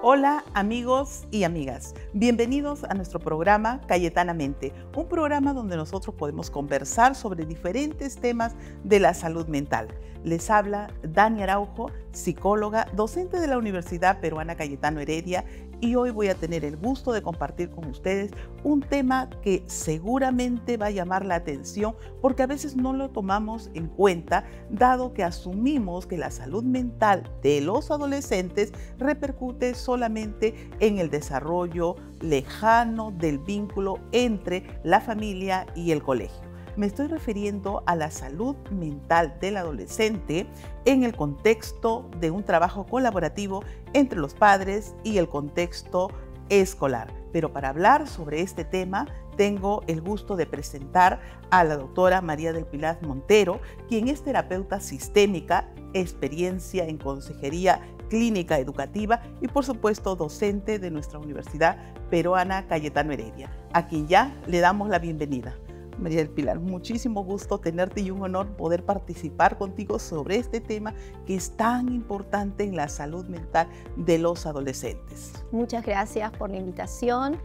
Hola amigos y amigas, bienvenidos a nuestro programa Cayetanamente, un programa donde nosotros podemos conversar sobre diferentes temas de la salud mental. Les habla Dani Araujo, psicóloga, docente de la Universidad Peruana Cayetano Heredia, y hoy voy a tener el gusto de compartir con ustedes un tema que seguramente va a llamar la atención porque a veces no lo tomamos en cuenta, dado que asumimos que la salud mental de los adolescentes repercute solamente en el desarrollo lejano del vínculo entre la familia y el colegio. Me estoy refiriendo a la salud mental del adolescente en el contexto de un trabajo colaborativo entre los padres y el contexto escolar. Pero para hablar sobre este tema, tengo el gusto de presentar a la doctora María del Pilar Montero, quien es terapeuta sistémica, experiencia en consejería clínica educativa y por supuesto docente de nuestra Universidad Peruana Cayetano Heredia, a quien ya le damos la bienvenida. María del Pilar, muchísimo gusto tenerte y un honor poder participar contigo sobre este tema que es tan importante en la salud mental de los adolescentes. Muchas gracias por la invitación.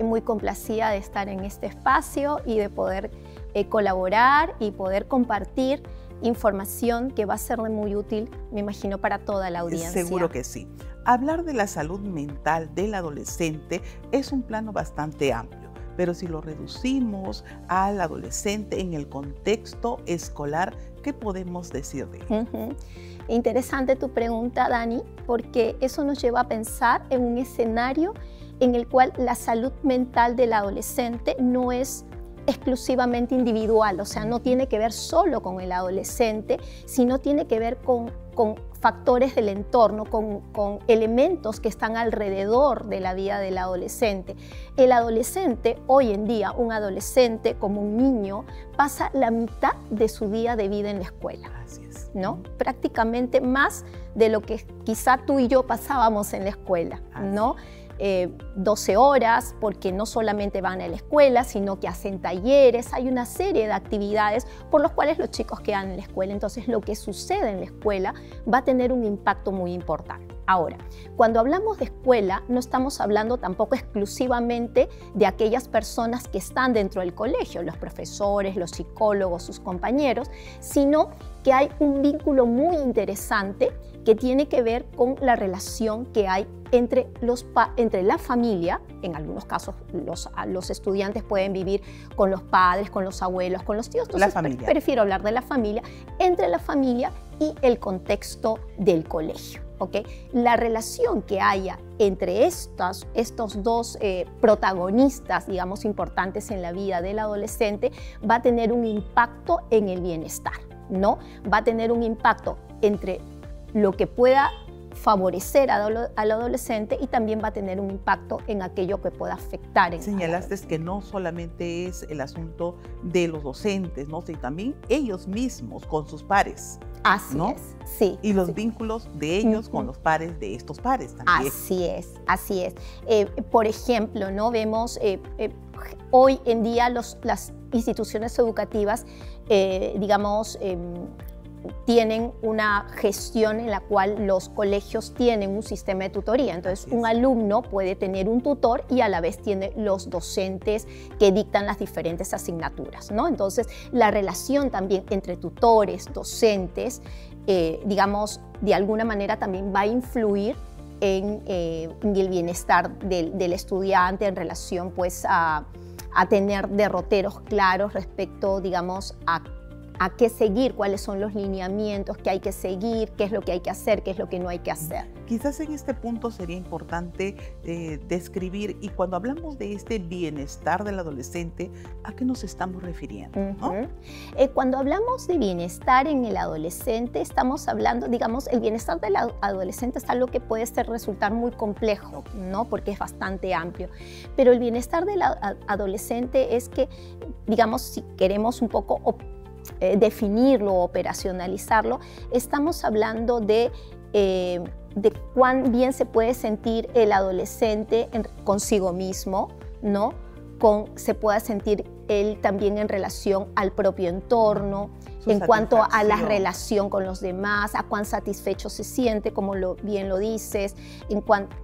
Muy complacida de estar en este espacio y de poder colaborar y poder compartir información que va a ser muy útil, me imagino, para toda la audiencia. Seguro que sí. Hablar de la salud mental del adolescente es un plano bastante amplio. Pero si lo reducimos al adolescente en el contexto escolar, ¿qué podemos decir de él? Interesante tu pregunta, Dani, porque eso nos lleva a pensar en un escenario en el cual la salud mental del adolescente no es exclusivamente individual, o sea, no tiene que ver solo con el adolescente, sino tiene que ver con factores del entorno, con elementos que están alrededor de la vida del adolescente. El adolescente, hoy en día, un adolescente como un niño, pasa la mitad de su día de vida en la escuela. Así es. ¿No? Prácticamente más de lo que quizá tú y yo pasábamos en la escuela, ¿no? 12 horas, porque no solamente van a la escuela, sino que hacen talleres, hay una serie de actividades por las cuales los chicos quedan en la escuela. Entonces, lo que sucede en la escuela va a tener un impacto muy importante. Ahora, cuando hablamos de escuela, no estamos hablando tampoco exclusivamente de aquellas personas que están dentro del colegio, los profesores, los psicólogos, sus compañeros, sino que hay un vínculo muy interesante que tiene que ver con la relación que hay entre la familia. En algunos casos los estudiantes pueden vivir con los padres, con los abuelos, con los tíos. Entonces, la familia. Prefiero hablar de la familia, entre la familia y el contexto del colegio. ¿Okay? La relación que haya entre estos dos protagonistas, digamos, importantes en la vida del adolescente, va a tener un impacto en el bienestar, ¿no? Va a tener un impacto entre lo que pueda favorecer al adolescente y también va a tener un impacto en aquello que pueda afectar. Señalaste que no solamente es el asunto de los docentes, ¿no? Sino también ellos mismos con sus pares. Así ¿no? es, sí. Y los sí. vínculos de ellos con los pares de estos pares también. Así es, así es. Por ejemplo, ¿no? Vemos hoy en día las instituciones educativas, digamos, tienen una gestión en la cual los colegios tienen un sistema de tutoría. Entonces, un alumno puede tener un tutor y a la vez tiene los docentes que dictan las diferentes asignaturas, ¿no? Entonces, la relación también entre tutores, docentes, digamos, de alguna manera también va a influir en el bienestar del estudiante en relación, pues, a tener derroteros claros respecto, digamos, a qué seguir, cuáles son los lineamientos que hay que seguir, qué es lo que hay que hacer, qué es lo que no hay que hacer. Quizás en este punto sería importante describir, y cuando hablamos de este bienestar del adolescente, ¿a qué nos estamos refiriendo? ¿No? Cuando hablamos de bienestar en el adolescente, estamos hablando, digamos, el bienestar del adolescente es algo que puede resultar muy complejo, ¿no? Porque es bastante amplio. Pero el bienestar del adolescente es que, digamos, si queremos un poco definirlo, operacionalizarlo, estamos hablando de cuán bien se puede sentir el adolescente consigo mismo, ¿no? Se pueda sentir él también en relación al propio entorno, en cuanto a la relación con los demás, a cuán satisfecho se siente, como bien lo dices,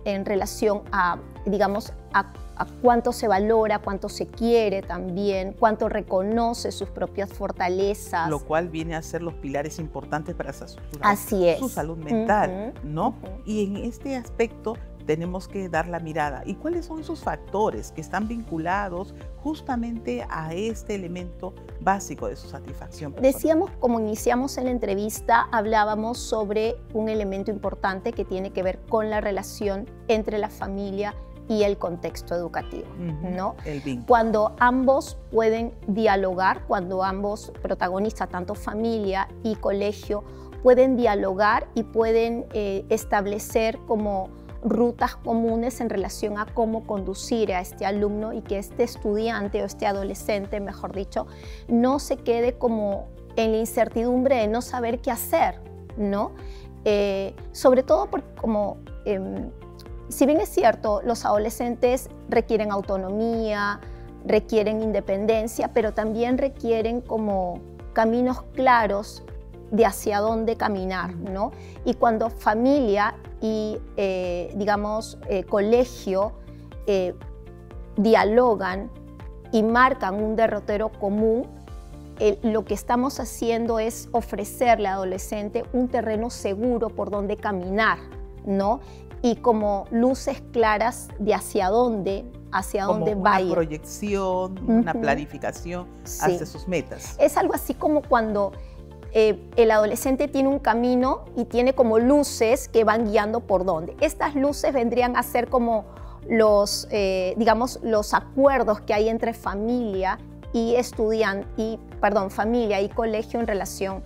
en relación a, digamos, a cuánto se valora, cuánto se quiere también, cuánto reconoce sus propias fortalezas. Lo cual viene a ser los pilares importantes para su salud mental, ¿no? Y en este aspecto tenemos que dar la mirada. ¿Y cuáles son esos factores que están vinculados justamente a este elemento básico de su satisfacción personal? Decíamos, como iniciamos en la entrevista, hablábamos sobre un elemento importante que tiene que ver con la relación entre la familia y el contexto educativo, ¿no? El vínculo. Cuando ambos pueden dialogar, cuando ambos protagonistas, tanto familia y colegio, pueden dialogar y pueden establecer como rutas comunes en relación a cómo conducir a este alumno y que este estudiante o este adolescente, mejor dicho, no se quede como en la incertidumbre de no saber qué hacer, ¿no? Sobre todo porque si bien es cierto, los adolescentes requieren autonomía, requieren independencia, pero también requieren como caminos claros de hacia dónde caminar, ¿no? Y cuando familia y, colegio dialogan y marcan un derrotero común, lo que estamos haciendo es ofrecerle al adolescente un terreno seguro por donde caminar, ¿no? Y como luces claras de hacia dónde va a ir. Una proyección, una planificación hacia sus metas. Es algo así como cuando el adolescente tiene un camino y tiene como luces que van guiando por dónde. Estas luces vendrían a ser como los acuerdos que hay entre familia y familia y colegio en relación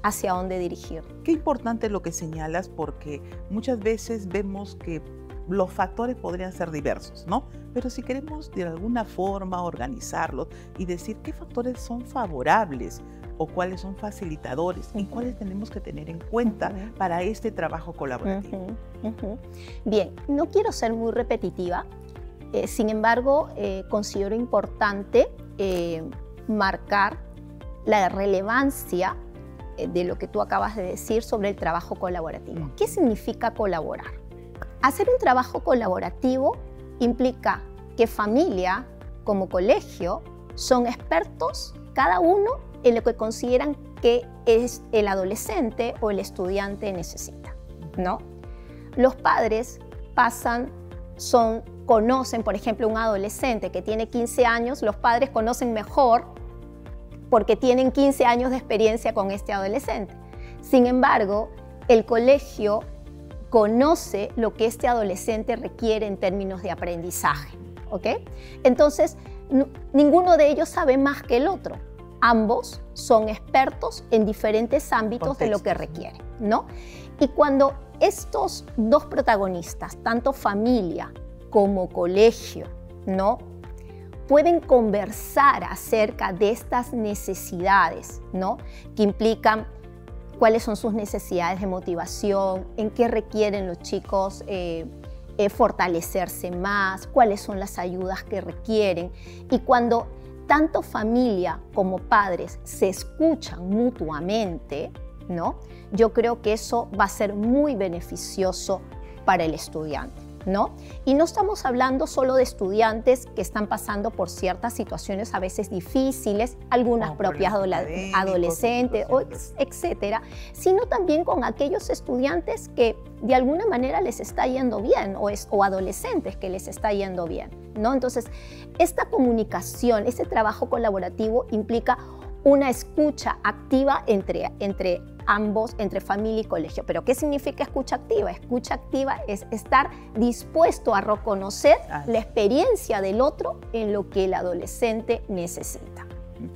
hacia dónde dirigir. Qué importante lo que señalas, porque muchas veces vemos que los factores podrían ser diversos, ¿no? Pero si queremos de alguna forma organizarlos y decir qué factores son favorables o cuáles son facilitadores y cuáles tenemos que tener en cuenta para este trabajo colaborativo. Bien, no quiero ser muy repetitiva, sin embargo, considero importante marcar la relevancia de lo que tú acabas de decir sobre el trabajo colaborativo. ¿Qué significa colaborar? Hacer un trabajo colaborativo implica que familia como colegio son expertos cada uno en lo que consideran que es el adolescente o el estudiante necesita, ¿no? Los padres conocen, por ejemplo, un adolescente que tiene 15 años, los padres conocen mejor porque tienen 15 años de experiencia con este adolescente. Sin embargo, el colegio conoce lo que este adolescente requiere en términos de aprendizaje, ¿ok? Entonces, ninguno de ellos sabe más que el otro. Ambos son expertos en diferentes ámbitos de lo que requiere, ¿no? Y cuando estos dos protagonistas, tanto familia como colegio, ¿no?, pueden conversar acerca de estas necesidades, ¿no?, que implican cuáles son sus necesidades de motivación, en qué requieren los chicos fortalecerse más, cuáles son las ayudas que requieren. Y cuando tanto familia como padres se escuchan mutuamente, ¿no?, yo creo que eso va a ser muy beneficioso para el estudiante, ¿no? Y no estamos hablando solo de estudiantes que están pasando por ciertas situaciones a veces difíciles, algunas propias adolescentes, etcétera, sino también con aquellos estudiantes que de alguna manera les está yendo bien o adolescentes que les está yendo bien, ¿no? Entonces, esta comunicación, este trabajo colaborativo implica una escucha activa entre ambos, entre familia y colegio. ¿Pero qué significa escucha activa? Escucha activa es estar dispuesto a reconocer la experiencia del otro en lo que el adolescente necesita,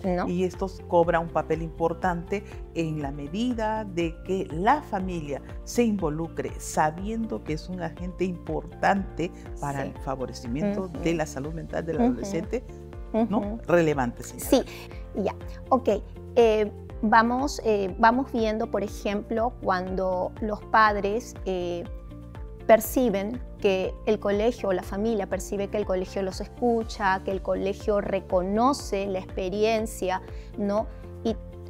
¿no? Y esto cobra un papel importante en la medida de que la familia se involucre sabiendo que es un agente importante para el favorecimiento de la salud mental del adolescente, ¿no? Relevante, señora. Sí, ya, ok. Vamos viendo, por ejemplo, cuando los padres perciben que el colegio o la familia percibe que el colegio los escucha, que el colegio reconoce la experiencia, ¿no?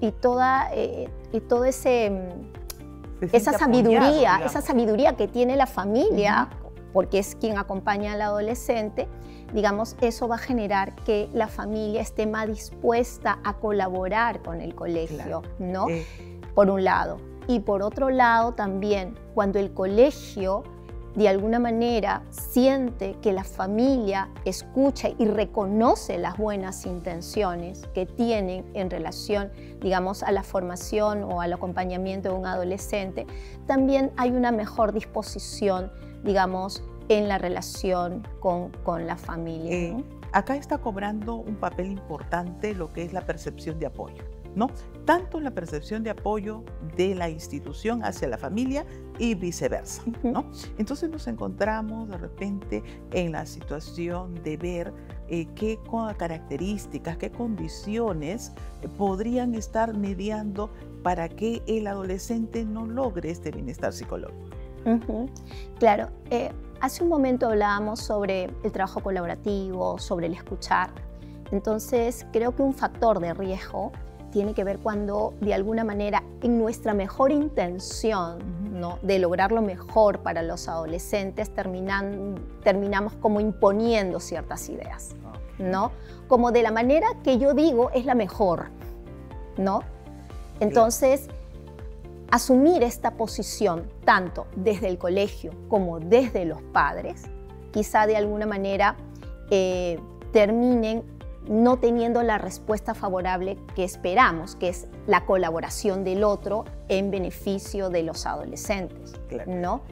Y toda esa sabiduría que tiene la familia, porque es quien acompaña al adolescente, digamos, eso va a generar que la familia esté más dispuesta a colaborar con el colegio, ¿no? Por un lado. Y por otro lado también, cuando el colegio de alguna manera siente que la familia escucha y reconoce las buenas intenciones que tienen en relación, digamos, a la formación o al acompañamiento de un adolescente, también hay una mejor disposición, digamos, en la relación con la familia, ¿no? Acá está cobrando un papel importante lo que es la percepción de apoyo, ¿no? Tanto la percepción de apoyo de la institución hacia la familia y viceversa, ¿no? Entonces nos encontramos de repente en la situación de ver qué características, qué condiciones podrían estar mediando para que el adolescente no logre este bienestar psicológico. Claro, hace un momento hablábamos sobre el trabajo colaborativo, sobre el escuchar. Entonces creo que un factor de riesgo tiene que ver cuando de alguna manera en nuestra mejor intención, ¿no?, de lograr lo mejor para los adolescentes terminamos como imponiendo ciertas ideas, ¿no? Como de la manera que yo digo es la mejor, ¿no? Entonces, asumir esta posición tanto desde el colegio como desde los padres, quizá de alguna manera terminen no teniendo la respuesta favorable que esperamos, que es la colaboración del otro en beneficio de los adolescentes, ¿no?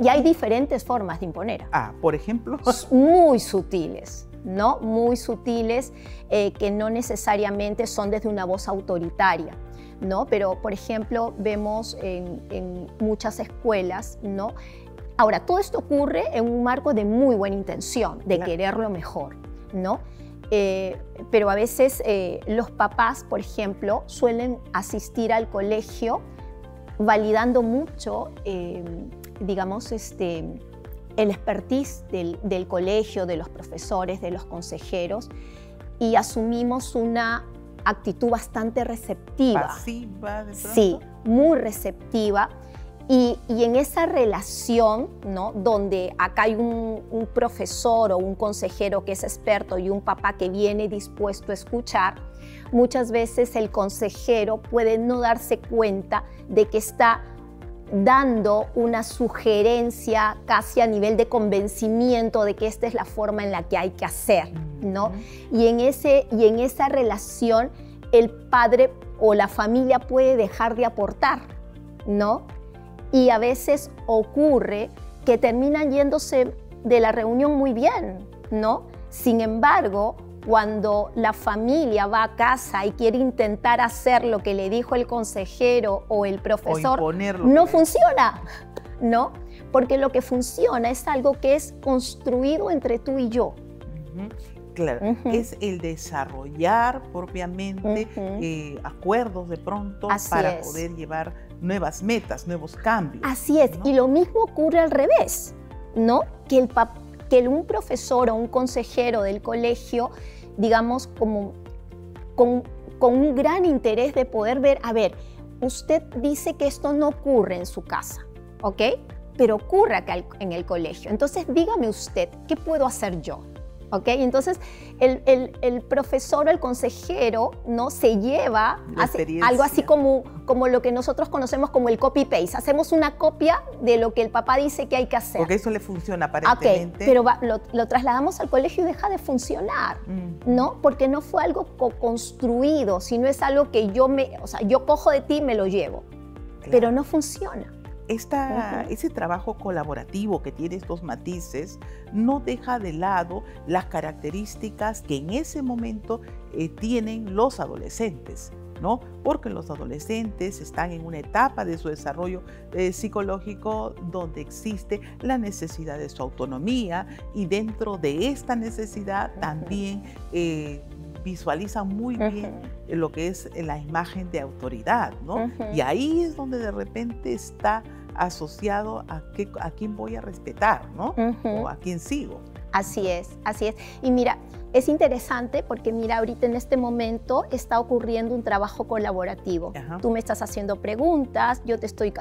Y hay diferentes formas de imponer. Por ejemplo. Muy sutiles, ¿no? Muy sutiles, que no necesariamente son desde una voz autoritaria, ¿no? Pero, por ejemplo, vemos en muchas escuelas, ¿no? Ahora, todo esto ocurre en un marco de muy buena intención, de querer lo mejor, ¿no? Pero a veces los papás, por ejemplo, suelen asistir al colegio validando mucho, digamos, el expertise del colegio, de los profesores, de los consejeros, y asumimos una actitud bastante receptiva. Pasiva, de pronto. Sí, muy receptiva. Y en esa relación, ¿no?, donde acá hay un profesor o un consejero que es experto y un papá que viene dispuesto a escuchar, muchas veces el consejero puede no darse cuenta de que está dando una sugerencia casi a nivel de convencimiento de que esta es la forma en la que hay que hacer, ¿no? Y en esa relación el padre o la familia puede dejar de aportar, ¿no? Y a veces ocurre que terminan yéndose de la reunión muy bien, ¿no? Sin embargo, cuando la familia va a casa y quiere intentar hacer lo que le dijo el consejero o el profesor, no funciona, ¿no? Porque lo que funciona es algo que es construido entre tú y yo. Claro, es el desarrollar propiamente acuerdos de pronto para poder llevar nuevas metas, nuevos cambios. Así es, ¿no? Y lo mismo ocurre al revés, ¿no? Que un profesor o un consejero del colegio, digamos, como con un gran interés de poder ver, a ver, usted dice que esto no ocurre en su casa, ¿ok? Pero ocurre acá en el colegio. Entonces, dígame usted, ¿qué puedo hacer yo? ¿Ok? Entonces, el profesor o el consejero, ¿no?, se lleva algo así como lo que nosotros conocemos como el copy-paste. Hacemos una copia de lo que el papá dice que hay que hacer. Porque eso le funciona aparentemente. Ok, pero lo trasladamos al colegio y deja de funcionar, ¿no? Porque no fue algo construido, sino es algo que yo cojo de ti y me lo llevo. Claro. Pero no funciona. Ese trabajo colaborativo que tiene estos matices no deja de lado las características que en ese momento tienen los adolescentes, ¿no? Porque los adolescentes están en una etapa de su desarrollo psicológico donde existe la necesidad de su autonomía, y dentro de esta necesidad también visualizan muy bien lo que es la imagen de autoridad, ¿no? Y ahí es donde de repente está asociado a quién voy a respetar, ¿no? O a quién sigo. Así es, así es. Y mira, es interesante porque mira, ahorita en este momento está ocurriendo un trabajo colaborativo. Ajá. Tú me estás haciendo preguntas, yo te estoy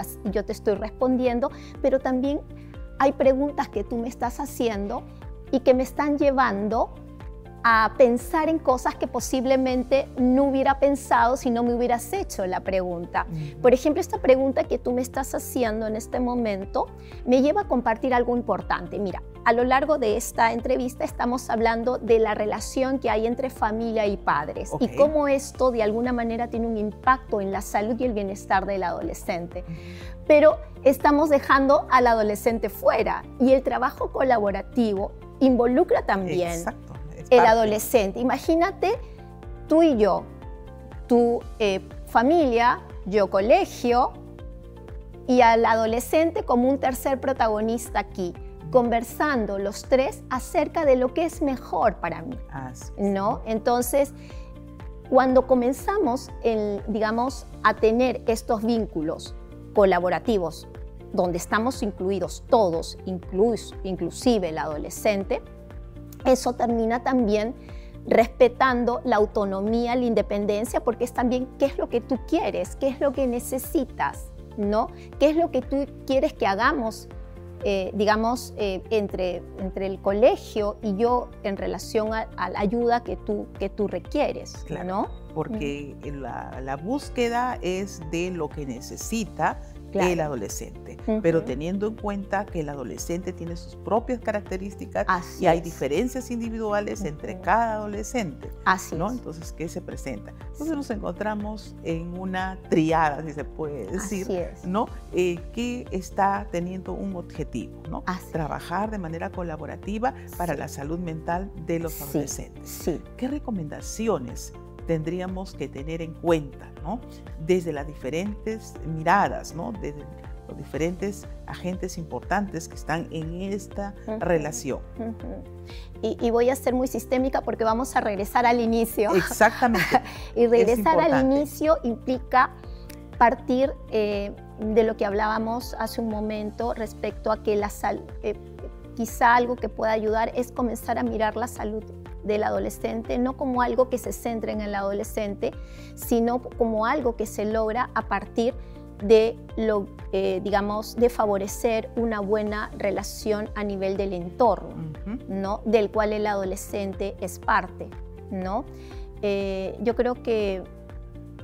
respondiendo, pero también hay preguntas que tú me estás haciendo y que me están llevando a pensar en cosas que posiblemente no hubiera pensado si no me hubieras hecho la pregunta. Por ejemplo, esta pregunta que tú me estás haciendo en este momento me lleva a compartir algo importante. Mira, a lo largo de esta entrevista estamos hablando de la relación que hay entre familia y padres y cómo esto de alguna manera tiene un impacto en la salud y el bienestar del adolescente. Pero estamos dejando al adolescente fuera y el trabajo colaborativo involucra también el adolescente. Imagínate tú y yo, tu familia, yo colegio y al adolescente como un tercer protagonista aquí, conversando los tres acerca de lo que es mejor para mí, ¿no? Entonces, cuando comenzamos, digamos, a tener estos vínculos colaborativos, donde estamos incluidos todos, inclusive el adolescente, eso termina también respetando la autonomía, la independencia, porque es también qué es lo que tú quieres, qué es lo que necesitas, ¿no? ¿Qué es lo que tú quieres que hagamos, digamos, entre el colegio y yo en relación a la ayuda que tú requieres, claro, ¿no? Porque la búsqueda es de lo que necesita el adolescente, pero teniendo en cuenta que el adolescente tiene sus propias características y hay diferencias individuales entre cada adolescente, ¿no? Entonces, ¿qué se presenta? Entonces nos encontramos en una triada, si se puede decir, ¿no? Que está teniendo un objetivo, ¿no? Trabajar de manera colaborativa para la salud mental de los adolescentes. ¿Qué recomendaciones tendríamos que tener en cuenta, ¿no? Desde las diferentes miradas, ¿no? Desde los diferentes agentes importantes que están en esta relación. Y voy a ser muy sistémica porque vamos a regresar al inicio. Exactamente. Y regresar al inicio implica partir de lo que hablábamos hace un momento respecto a que quizá algo que pueda ayudar es comenzar a mirar la salud del adolescente, no como algo que se centre en el adolescente, sino como algo que se logra a partir de, digamos, de favorecer una buena relación a nivel del entorno, ¿no? Del cual el adolescente es parte, ¿no? Yo creo que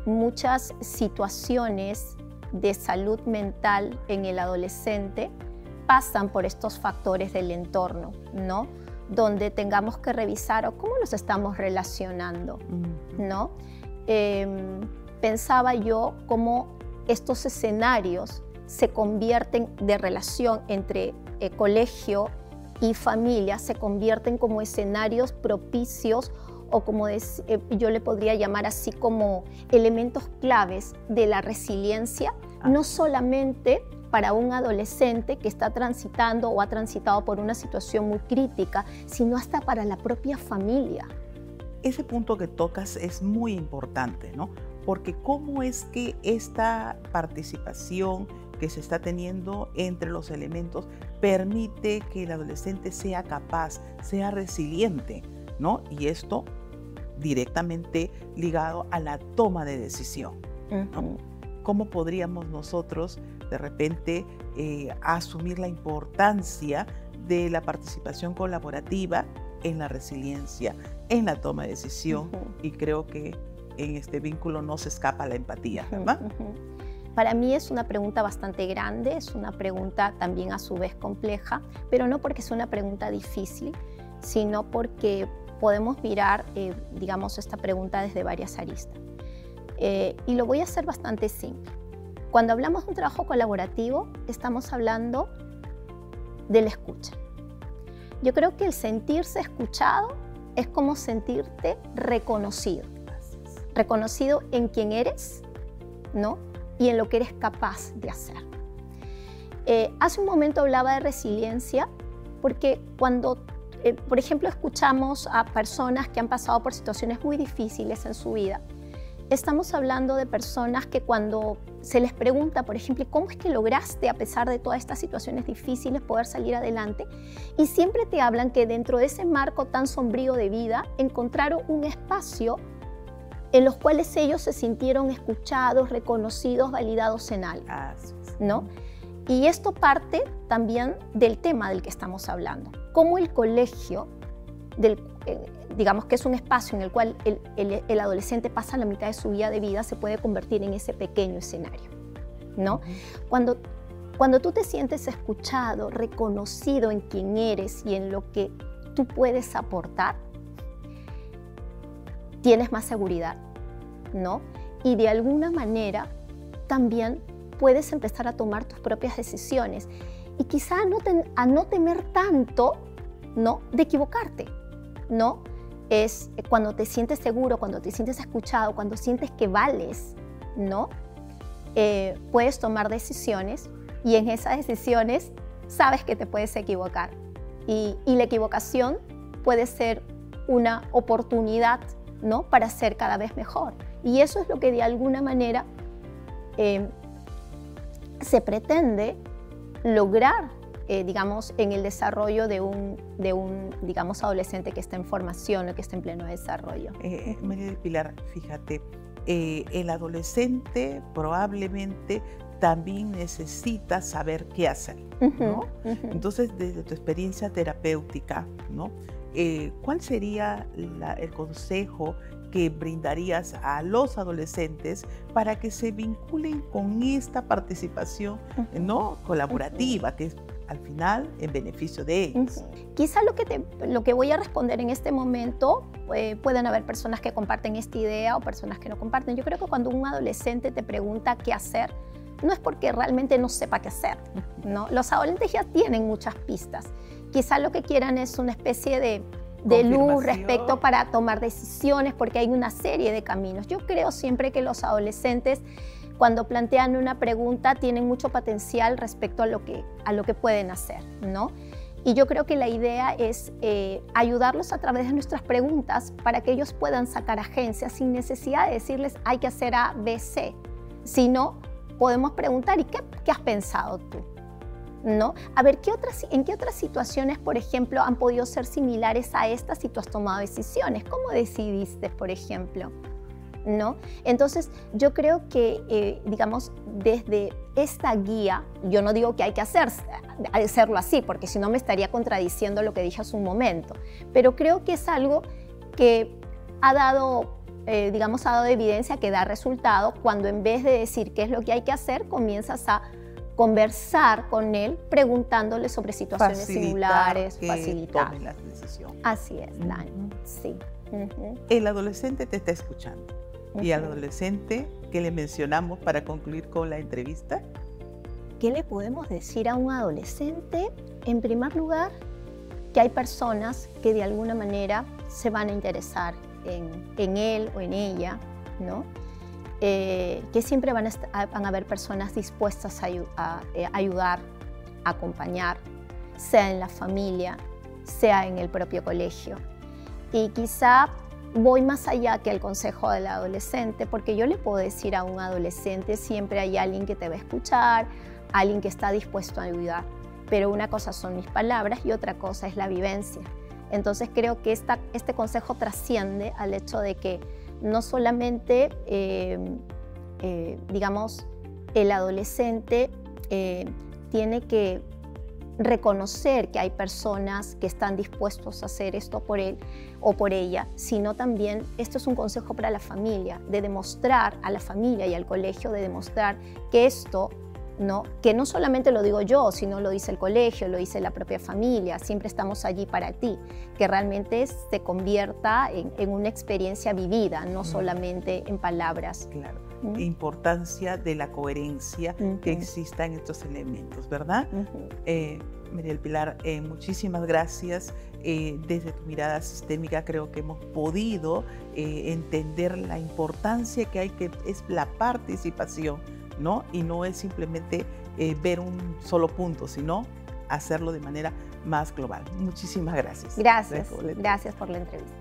muchas situaciones de salud mental en el adolescente pasan por estos factores del entorno, ¿no? Donde tengamos que revisar cómo nos estamos relacionando, ¿no? Pensaba yo cómo estos escenarios se convierten de relación entre colegio y familia, se convierten como escenarios propicios o como yo le podría llamar así como elementos claves de la resiliencia, no solamente para un adolescente que está transitando o ha transitado por una situación muy crítica, sino hasta para la propia familia. Ese punto que tocas es muy importante, ¿no? Porque cómo es que esta participación que se está teniendo entre los elementos permite que el adolescente sea capaz, sea resiliente, ¿no? Y esto directamente ligado a la toma de decisión, ¿no? ¿Cómo podríamos nosotros de repente asumir la importancia de la participación colaborativa en la resiliencia, en la toma de decisión? Y creo que en este vínculo no se escapa la empatía, ¿verdad? Para mí es una pregunta bastante grande, es una pregunta también a su vez compleja, pero no porque es una pregunta difícil, sino porque podemos mirar, digamos, esta pregunta desde varias aristas. Y lo voy a hacer bastante simple. Cuando hablamos de un trabajo colaborativo, estamos hablando de la escucha. Yo creo que el sentirse escuchado es como sentirte reconocido. Reconocido en quién eres, ¿no? Y en lo que eres capaz de hacer. Hace un momento hablaba de resiliencia porque cuando, por ejemplo, escuchamos a personas que han pasado por situaciones muy difíciles en su vida, estamos hablando de personas que cuando se les pregunta, por ejemplo, ¿cómo es que lograste, a pesar de todas estas situaciones difíciles, poder salir adelante? Y siempre te hablan que dentro de ese marco tan sombrío de vida, encontraron un espacio en los cuales ellos se sintieron escuchados, reconocidos, validados en algo, ¿no? Y esto parte también del tema del que estamos hablando. Cómo el colegio, digamos que es un espacio en el cual el adolescente pasa la mitad de su vida, se puede convertir en ese pequeño escenario, ¿no? Cuando tú te sientes escuchado, reconocido en quién eres y en lo que tú puedes aportar, tienes más seguridad, ¿no? Y de alguna manera también puedes empezar a tomar tus propias decisiones y quizá a no temer tanto, ¿no?, de equivocarte, ¿no? Es cuando te sientes seguro, cuando te sientes escuchado, cuando sientes que vales, ¿no? Puedes tomar decisiones y en esas decisiones sabes que te puedes equivocar. Y la equivocación puede ser una oportunidad, ¿no?, para ser cada vez mejor. Y eso es lo que de alguna manera se pretende lograr, digamos, en el desarrollo de un digamos, adolescente que está en formación o que está en pleno desarrollo. María del Pilar, fíjate, el adolescente probablemente también necesita saber qué hacer, ¿no? Entonces, desde tu experiencia terapéutica, ¿no? ¿Cuál sería el consejo que brindarías a los adolescentes para que se vinculen con esta participación, ¿no?, colaborativa, que es al final en beneficio de ellos? Quizá lo que voy a responder en este momento, pueden haber personas que comparten esta idea o personas que no comparten. Yo creo que cuando un adolescente te pregunta qué hacer, no es porque realmente no sepa qué hacer, ¿no? Los adolescentes ya tienen muchas pistas. Quizá lo que quieran es una especie de luz respecto para tomar decisiones, porque hay una serie de caminos. Yo creo siempre que los adolescentes, cuando plantean una pregunta, tienen mucho potencial respecto a lo que pueden hacer, ¿no? Y yo creo que la idea es ayudarlos a través de nuestras preguntas para que ellos puedan sacar agencia sin necesidad de decirles hay que hacer A, B, C, sino podemos preguntar, ¿y qué has pensado tú? ¿No? A ver, ¿en qué otras situaciones, por ejemplo, han podido ser similares a estas si tú has tomado decisiones? ¿Cómo decidiste, por ejemplo? ¿No? Entonces, yo creo que, digamos, desde esta guía, yo no digo que hay que hacerlo así, porque si no me estaría contradiciendo lo que dije hace un momento, pero creo que es algo que ha dado evidencia, que da resultado cuando en vez de decir qué es lo que hay que hacer, comienzas a conversar con él, preguntándole sobre situaciones similares, facilitar que tome la decisión. Así es, Dani, sí. El adolescente te está escuchando. ¿Y al adolescente qué le mencionamos para concluir con la entrevista? ¿Qué le podemos decir a un adolescente? En primer lugar, que hay personas que de alguna manera se van a interesar en él o en ella, ¿no? Que siempre van a haber personas dispuestas a ayudar, a acompañar, sea en la familia, sea en el propio colegio. Y quizá voy más allá que el consejo del adolescente, porque yo le puedo decir a un adolescente, siempre hay alguien que te va a escuchar, alguien que está dispuesto a ayudar. Pero una cosa son mis palabras y otra cosa es la vivencia. Entonces creo que este consejo trasciende al hecho de que no solamente, digamos, el adolescente tiene que reconocer que hay personas que están dispuestos a hacer esto por él o por ella, sino también esto es un consejo para la familia, de demostrar a la familia y al colegio, de demostrar que esto, ¿no?, que no solamente lo digo yo, sino lo dice el colegio, lo dice la propia familia, siempre estamos allí para ti, que realmente se convierta en una experiencia vivida, no solamente en palabras. Claro. Importancia de la coherencia que exista en estos elementos, ¿verdad? María del Pilar, muchísimas gracias. Desde tu mirada sistémica creo que hemos podido entender la importancia que hay, que es la participación, ¿no? Y no es simplemente ver un solo punto, sino hacerlo de manera más global. Muchísimas gracias. Gracias por la entrevista.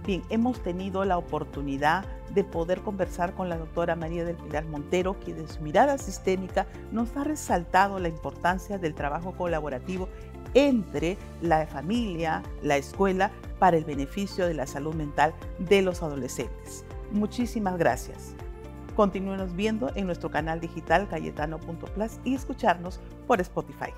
Bien, hemos tenido la oportunidad de poder conversar con la doctora María del Pilar Montero, quien de su mirada sistémica nos ha resaltado la importancia del trabajo colaborativo entre la familia, la escuela, para el beneficio de la salud mental de los adolescentes. Muchísimas gracias. Continúenos viendo en nuestro canal digital cayetano.plus y escucharnos por Spotify.